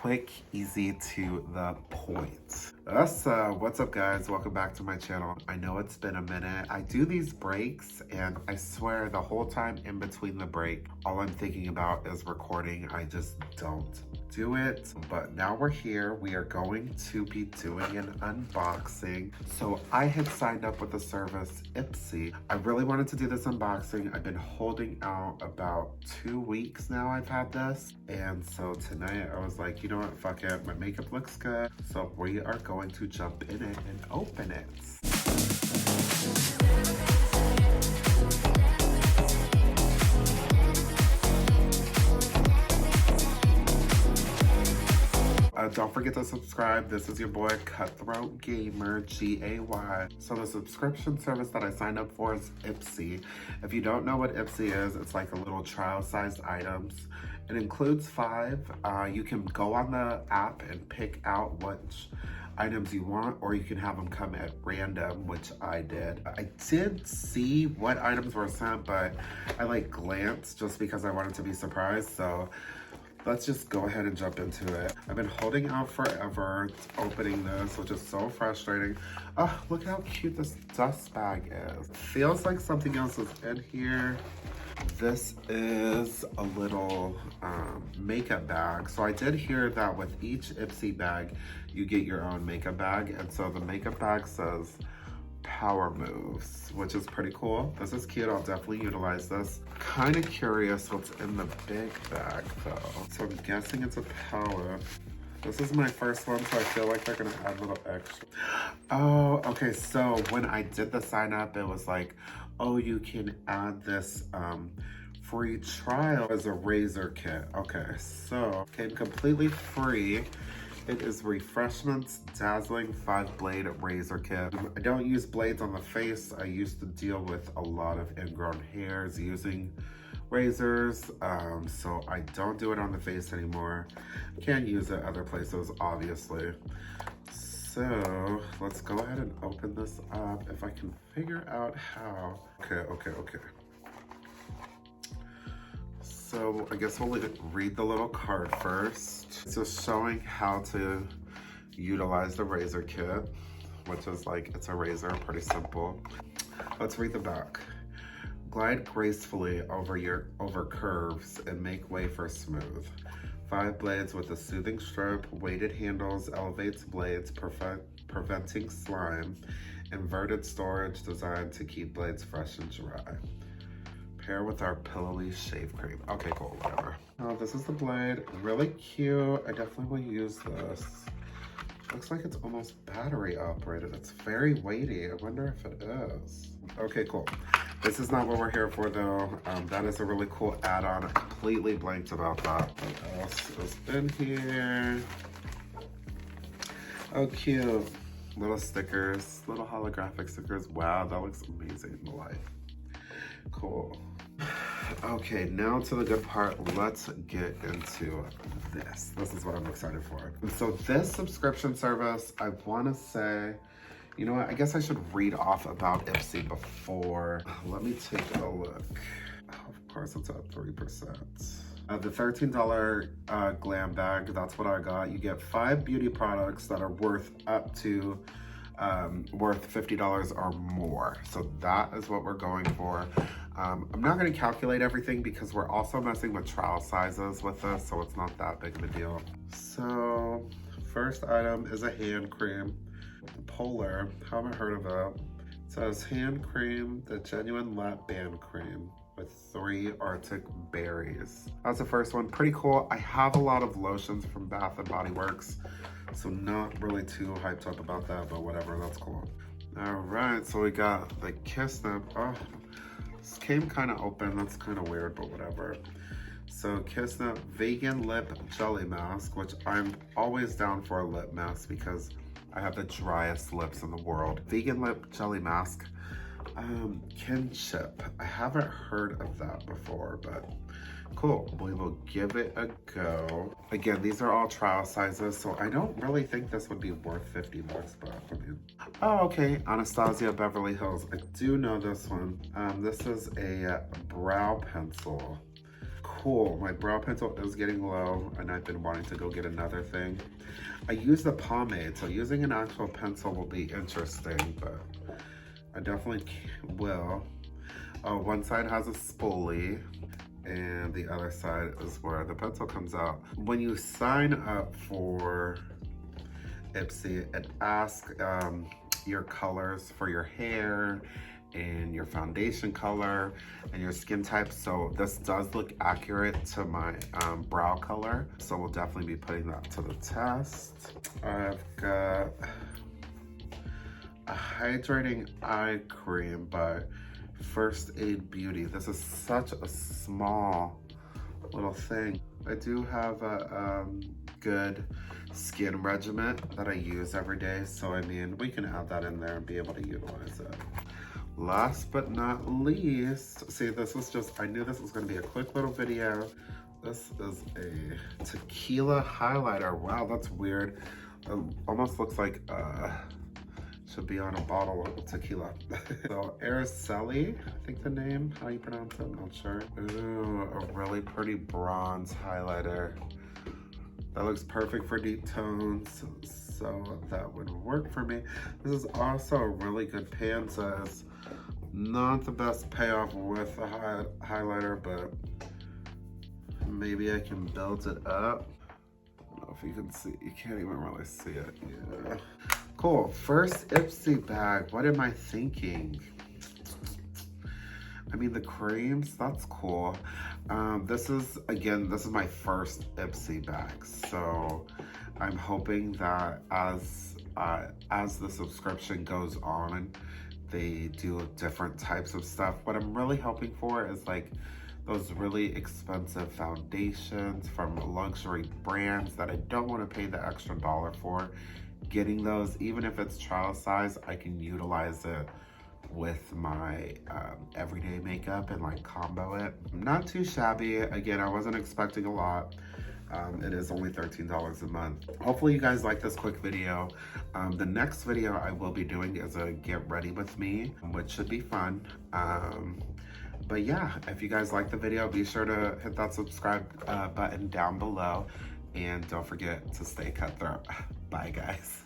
quick, easy, to the point. What's up guys? Welcome back to my channel. I know it's been a minute. I do these breaks and I swear the whole time in between the break, all I'm thinking about is recording. I just don't do it. But now we're here. We are going to be doing an unboxing. So I had signed up with the service Ipsy. I really wanted to do this unboxing. I've been holding out about 2 weeks now I've had this. And so tonight I was like, you know what, fuck it. My makeup looks good. So we are going to jump in it and open it. Don't forget to subscribe. This is your boy CuthroatGaymer, G-A-Y. So the subscription service that I signed up for is Ipsy. If you don't know what Ipsy is, it's like a little trial-sized items. It includes 5. You can go on the app and pick out which items you want, or you can have them come at random, which I did. I did see what items were sent, but I like glanced just because I wanted to be surprised. So let's just go ahead and jump into it. I've been holding out forever opening this, which is so frustrating. Oh, look how cute this dust bag is. Feels like something else is in here. This is a little makeup bag. So I did hear that with each Ipsy bag, you get your own makeup bag. And so the makeup bag says Power Moves, which is pretty cool. This is cute. I'll definitely utilize this. Kind of curious what's in the big bag though. So I'm guessing it's a power. This is my first one, so I feel like they're gonna add a little extra. Oh, okay, so when I did the sign up, it was like, oh, you can add this free trial as a razor kit. Okay, so came completely free. It is Refreshment's Dazzling 5-Blade Razor Kit. I don't use blades on the face. I used to deal with a lot of ingrown hairs using razors, so I don't do it on the face anymore. Can't use it other places, obviously. So let's go ahead and open this up if I can figure out how. Okay. So I guess we'll read the little card first. It's just showing how to utilize the razor kit, which is like, it's a razor, pretty simple. Let's read the back. Glide gracefully over curves and make way for smooth. 5 blades with a soothing stroke, weighted handles, elevates blades, preventing slime. Inverted storage designed to keep blades fresh and dry. Pair with our pillowy shave cream. Okay, cool, whatever. Oh, this is the blade. Really cute. I definitely will use this. Looks like it's almost battery operated. It's very weighty. I wonder if it is. Okay, cool. This is not what we're here for though. That is a really cool add-on. I completely blanked about that. What else is in here? Oh, cute. Little stickers, little holographic stickers. Wow, that looks amazing in the light. Cool. Okay, now to the good part. Let's get into this. This is what I'm excited for. And so this subscription service, I want to say, you know what? I guess I should read off about Ipsy before. Let me take a look. Oh, of course, it's at 3%. The $13 glam bag, that's what I got. You get 5 beauty products that are worth up to worth $50 or more. So that is what we're going for. I'm not going to calculate everything because we're also messing with trial sizes with this, so it's not that big of a deal. So first item is a hand cream. Polar, haven't heard of it. It says hand cream, the genuine lap band cream with 3 Arctic berries. That's the first one. Pretty cool. I have a lot of lotions from Bath & Body Works, so not really too hyped up about that, but whatever, that's cool. All right, so we got the Kiss Nip. Oh, this came kind of open. That's kind of weird, but whatever. So Kiss Nip Vegan Lip Jelly Mask, which I'm always down for a lip mask because I have the driest lips in the world. Vegan Lip Jelly Mask. Kinship. I haven't heard of that before, but cool. We will give it a go. Again, these are all trial sizes, so I don't really think this would be worth $50, but I mean. Oh, okay. Anastasia Beverly Hills. I do know this one. This is a brow pencil. cool. My brow pencil is getting low, and I've been wanting to go get another thing. I use the pomade, so using an actual pencil will be interesting, but I definitely will. Oh, one side has a spoolie, and the other side is where the pencil comes out. When you sign up for Ipsy, it asks your colors for your hair and your foundation color and your skin type. So this does look accurate to my brow color. So we'll definitely be putting that to the test. I've got a hydrating eye cream by First Aid Beauty. This is such a small little thing. I do have a good skin regimen that I use every day. So I mean, we can add that in there and be able to utilize it. Last but not least, see, this was just, I knew this was gonna be a quick little video. This is a tequila highlighter. Wow, that's weird. It almost looks like should be on a bottle of tequila. So Araceli, I think the name, how you pronounce it, I'm not sure. Ooh, a really pretty bronze highlighter. That looks perfect for deep tones, so that would work for me. This is also a really good pan size. Not the best payoff with a highlighter, but maybe I can build it up. I don't know if you can see, you can't even really see it. Yeah. Cool, first Ipsy bag. What am I thinking? I mean, the creams, that's cool. This is my first Ipsy bag. So I'm hoping that as the subscription goes on, they do different types of stuff. What I'm really hoping for is like those really expensive foundations from luxury brands that I don't want to pay the extra $1 for. Getting those, even if it's trial size, I can utilize it with my everyday makeup and like combo it. Not too shabby. Again, I wasn't expecting a lot. It is only $13 a month. Hopefully you guys like this quick video. The next video I will be doing is a get ready with me, which should be fun. But yeah, if you guys like the video, be sure to hit that subscribe button down below, and don't forget to stay cutthroat. Bye guys.